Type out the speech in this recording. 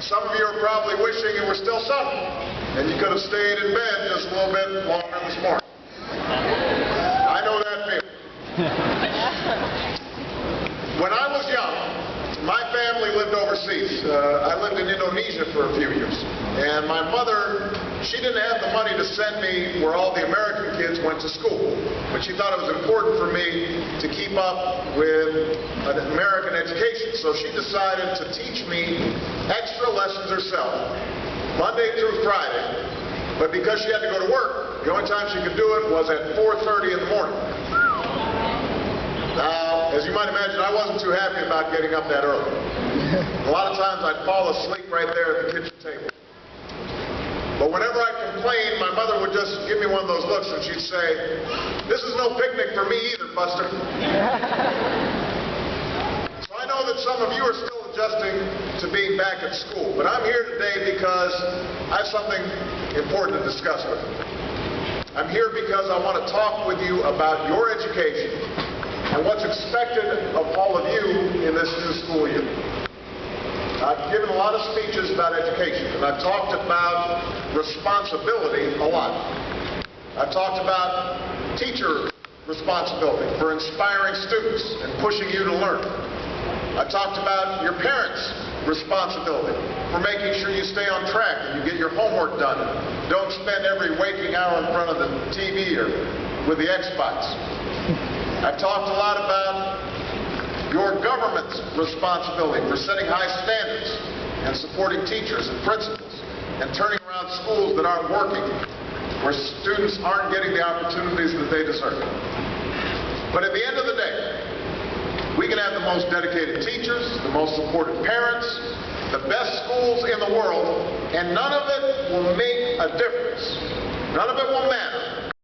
Some of you are probably wishing you were still summer, and you could have stayed in bed just a little bit longer this morning. I know that feeling. When I was young, my family lived overseas. I lived in Indonesia for a few years. And my mother, she didn't have the money to send me where all the American kids went to school. But she thought it was important for me to keep up with an American education. So she decided to teach me extra lessons herself, Monday through Friday. But because she had to go to work, the only time she could do it was at 4:30 in the morning. Now, as you might imagine, I wasn't too happy about getting up that early. A lot of times I'd fall asleep right there at the kitchen table. But whenever I complained, my mother would just give me one of those looks and she'd say, "This is no picnic for me either, Buster." So I know that some of you are still adjusting to being back at school, but I'm here today because I have something important to discuss with you. I'm here because I want to talk with you about your education and what's expected of all of you in this new school year. I've given a lot of speeches about education, and I've talked about responsibility a lot. I've talked about teacher responsibility for inspiring students and pushing you to learn. I've talked about your parents' responsibility for making sure you stay on track and you get your homework done. Don't spend every waking hour in front of the TV or with the Xbox. I've talked a lot about your government's responsibility for setting high standards and supporting teachers and principals and turning around schools that aren't working, where students aren't getting the opportunities that they deserve. But at the end of the day, we can have the most dedicated teachers, the most supportive parents, the best schools in the world, and none of it will make a difference. None of it will matter